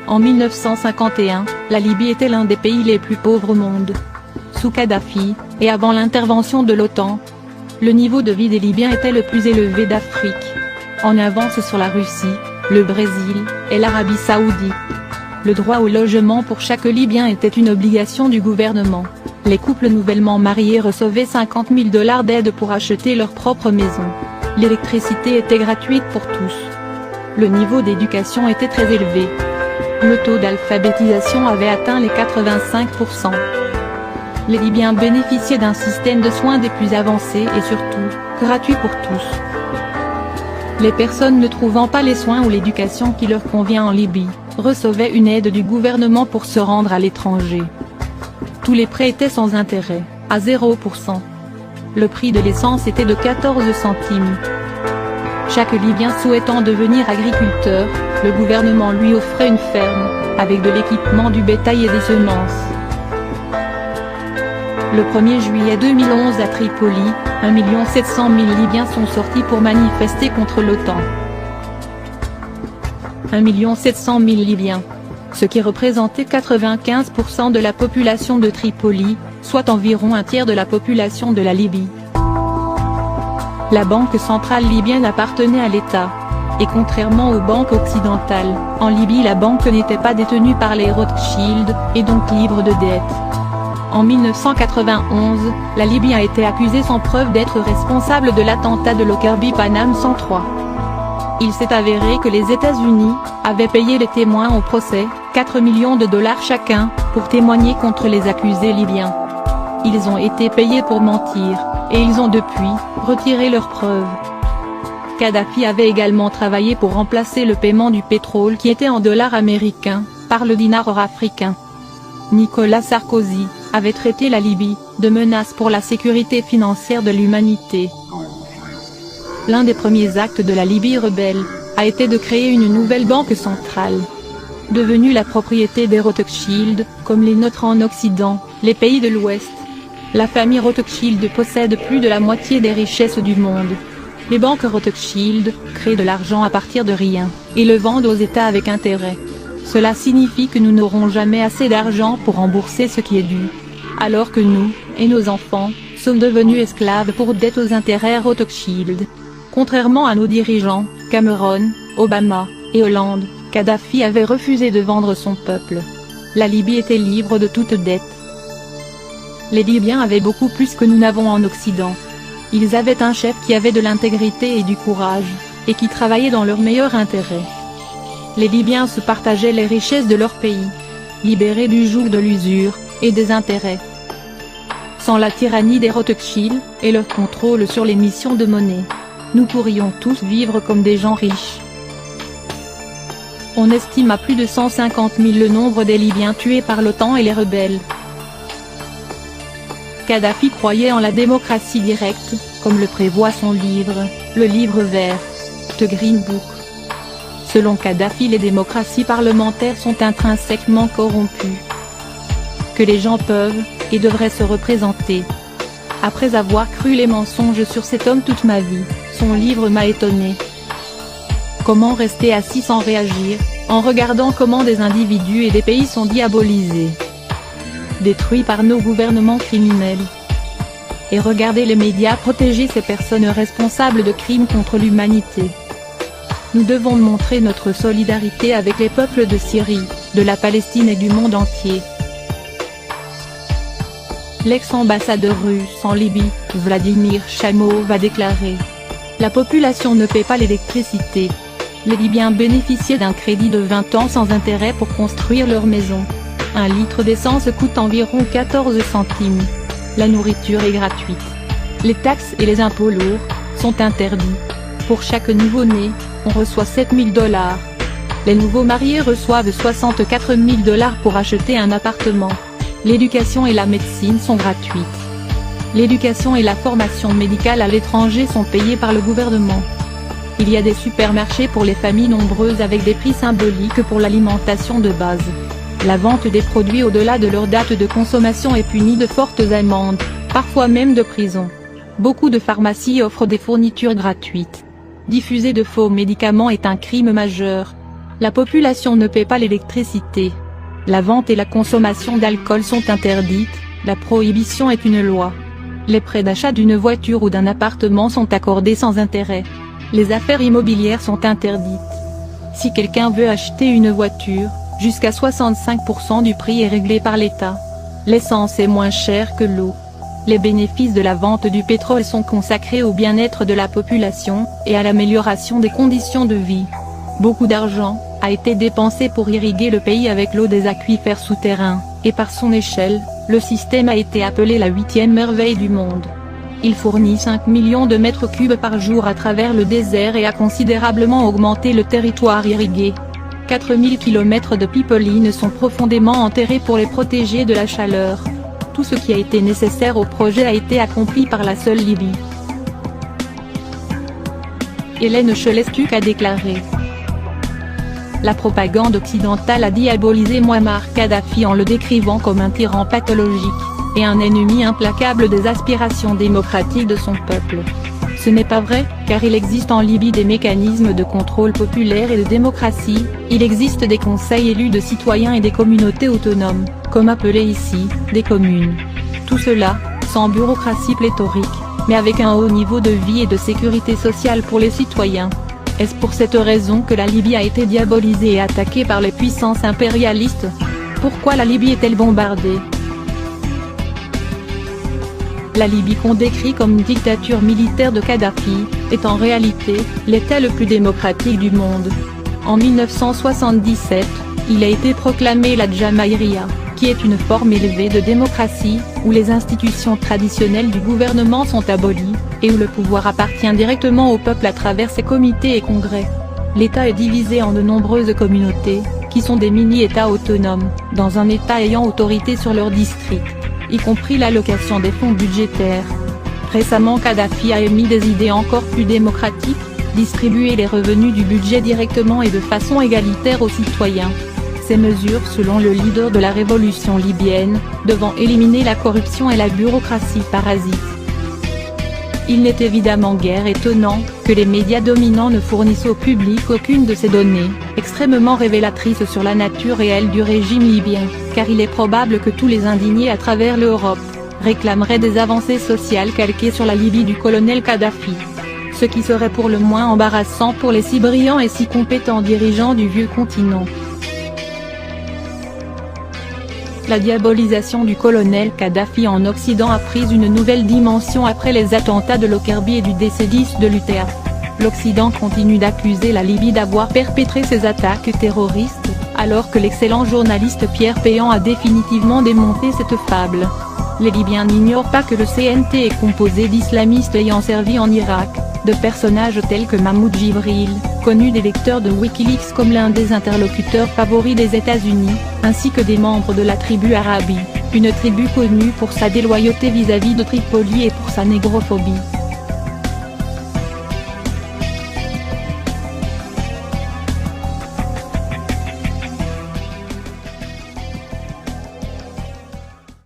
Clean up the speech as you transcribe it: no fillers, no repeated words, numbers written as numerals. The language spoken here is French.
En 1951, la Libye était l'un des pays les plus pauvres au monde. Sous Kadhafi, et avant l'intervention de l'OTAN, le niveau de vie des Libyens était le plus élevé d'Afrique. En avance sur la Russie, le Brésil, et l'Arabie Saoudite. Le droit au logement pour chaque Libyen était une obligation du gouvernement. Les couples nouvellement mariés recevaient 50 000 $ d'aide pour acheter leur propre maison. L'électricité était gratuite pour tous. Le niveau d'éducation était très élevé. Le taux d'alphabétisation avait atteint les 85%. Les Libyens bénéficiaient d'un système de soins des plus avancés et surtout, gratuit pour tous. Les personnes ne trouvant pas les soins ou l'éducation qui leur convient en Libye, recevaient une aide du gouvernement pour se rendre à l'étranger. Tous les prêts étaient sans intérêt, à 0%. Le prix de l'essence était de 14 centimes. Chaque Libyen souhaitant devenir agriculteur, le gouvernement lui offrait une ferme, avec de l'équipement du bétail et des semences. Le 1er juillet 2011 à Tripoli, 1 700 000 Libyens sont sortis pour manifester contre l'OTAN. 1 700 000 Libyens. Ce qui représentait 95% de la population de Tripoli, soit environ un tiers de la population de la Libye. La banque centrale libyenne appartenait à l'État. Et contrairement aux banques occidentales, en Libye la banque n'était pas détenue par les Rothschild, et donc libre de dettes. En 1991, la Libye a été accusée sans preuve d'être responsable de l'attentat de Lockerbie Paname 103. Il s'est avéré que les États-Unis avaient payé les témoins au procès, 4 millions de $ chacun, pour témoigner contre les accusés libyens. Ils ont été payés pour mentir, et ils ont depuis retiré leurs preuves. Kadhafi avait également travaillé pour remplacer le paiement du pétrole qui était en dollars américains, par le dinar africain. Nicolas Sarkozy avait traité la Libye de menace pour la sécurité financière de l'humanité. L'un des premiers actes de la Libye rebelle a été de créer une nouvelle banque centrale. Devenue la propriété des Rothschild, comme les nôtres en Occident, les pays de l'Ouest. La famille Rothschild possède plus de la moitié des richesses du monde. Les banques Rothschild créent de l'argent à partir de rien, et le vendent aux États avec intérêt. Cela signifie que nous n'aurons jamais assez d'argent pour rembourser ce qui est dû. Alors que nous, et nos enfants, sommes devenus esclaves pour dette aux intérêts Rothschild. Contrairement à nos dirigeants, Cameron, Obama, et Hollande, Kadhafi avait refusé de vendre son peuple. La Libye était libre de toute dette. Les Libyens avaient beaucoup plus que nous n'avons en Occident. Ils avaient un chef qui avait de l'intégrité et du courage, et qui travaillait dans leur meilleur intérêt. Les Libyens se partageaient les richesses de leur pays, libérés du joug de l'usure, et des intérêts. Sans la tyrannie des Rothschild, et leur contrôle sur l'émission de monnaie, nous pourrions tous vivre comme des gens riches. On estime à plus de 150 000 le nombre des Libyens tués par l'OTAN et les rebelles. Kadhafi croyait en la démocratie directe, comme le prévoit son livre, le livre vert, The Green Book. Selon Kadhafi, les démocraties parlementaires sont intrinsèquement corrompues. Que les gens peuvent, et devraient se représenter. Après avoir cru les mensonges sur cet homme toute ma vie, son livre m'a étonné. Comment rester assis sans réagir, en regardant comment des individus et des pays sont diabolisés, détruits par nos gouvernements criminels. Et regarder les médias protéger ces personnes responsables de crimes contre l'humanité. Nous devons montrer notre solidarité avec les peuples de Syrie, de la Palestine et du monde entier. L'ex-ambassadeur russe en Libye, Vladimir Chamov a déclaré : la population ne paie pas l'électricité. Les Libyens bénéficiaient d'un crédit de 20 ans sans intérêt pour construire leur maison. Un litre d'essence coûte environ 14 centimes. La nourriture est gratuite. Les taxes et les impôts lourds sont interdits. Pour chaque nouveau-né, on reçoit 7 000 $. Les nouveaux mariés reçoivent 64 000 $ pour acheter un appartement. L'éducation et la médecine sont gratuites. L'éducation et la formation médicale à l'étranger sont payées par le gouvernement. Il y a des supermarchés pour les familles nombreuses avec des prix symboliques pour l'alimentation de base. La vente des produits au-delà de leur date de consommation est punie de fortes amendes, parfois même de prison. Beaucoup de pharmacies offrent des fournitures gratuites. Diffuser de faux médicaments est un crime majeur. La population ne paie pas l'électricité. La vente et la consommation d'alcool sont interdites, la prohibition est une loi. Les prêts d'achat d'une voiture ou d'un appartement sont accordés sans intérêt. Les affaires immobilières sont interdites. Si quelqu'un veut acheter une voiture, jusqu'à 65% du prix est réglé par l'État. L'essence est moins chère que l'eau. Les bénéfices de la vente du pétrole sont consacrés au bien-être de la population, et à l'amélioration des conditions de vie. Beaucoup d'argent a été dépensé pour irriguer le pays avec l'eau des aquifères souterrains, et par son échelle, le système a été appelé la 8e merveille du monde. Il fournit 5 millions de mètres cubes par jour à travers le désert et a considérablement augmenté le territoire irrigué. 4000 km de pipelines sont profondément enterrés pour les protéger de la chaleur. Tout ce qui a été nécessaire au projet a été accompli par la seule Libye. Hélène Chelestuk a déclaré: la propagande occidentale a diabolisé Mouammar Kadhafi en le décrivant comme un tyran pathologique, et un ennemi implacable des aspirations démocratiques de son peuple. Ce n'est pas vrai, car il existe en Libye des mécanismes de contrôle populaire et de démocratie, il existe des conseils élus de citoyens et des communautés autonomes, comme appelées ici, des communes. Tout cela, sans bureaucratie pléthorique, mais avec un haut niveau de vie et de sécurité sociale pour les citoyens. Est-ce pour cette raison que la Libye a été diabolisée et attaquée par les puissances impérialistes? Pourquoi la Libye est-elle bombardée? La Libye qu'on décrit comme une dictature militaire de Kadhafi, est en réalité, l'État le plus démocratique du monde. En 1977, il a été proclamé la Jamaïria, qui est une forme élevée de démocratie, où les institutions traditionnelles du gouvernement sont abolies, et où le pouvoir appartient directement au peuple à travers ses comités et congrès. L'État est divisé en de nombreuses communautés, qui sont des mini-États autonomes, dans un État ayant autorité sur leur district, y compris l'allocation des fonds budgétaires. Récemment Kadhafi a émis des idées encore plus démocratiques, distribuer les revenus du budget directement et de façon égalitaire aux citoyens. Ces mesures selon le leader de la révolution libyenne, devant éliminer la corruption et la bureaucratie parasite. Il n'est évidemment guère étonnant, que les médias dominants ne fournissent au public aucune de ces données, extrêmement révélatrices sur la nature réelle du régime libyen, car il est probable que tous les indignés à travers l'Europe, réclameraient des avancées sociales calquées sur la Libye du colonel Kadhafi. Ce qui serait pour le moins embarrassant pour les si brillants et si compétents dirigeants du vieux continent. La diabolisation du colonel Kadhafi en Occident a pris une nouvelle dimension après les attentats de Lockerbie et du décès de l'UTA. L'Occident continue d'accuser la Libye d'avoir perpétré ces attaques terroristes, alors que l'excellent journaliste Pierre Péan a définitivement démonté cette fable. Les Libyens n'ignorent pas que le CNT est composé d'islamistes ayant servi en Irak, de personnages tels que Mahmoud Jibril, connu des lecteurs de Wikileaks comme l'un des interlocuteurs favoris des États-Unis, ainsi que des membres de la tribu Arabi, une tribu connue pour sa déloyauté vis-à-vis de Tripoli et pour sa négrophobie.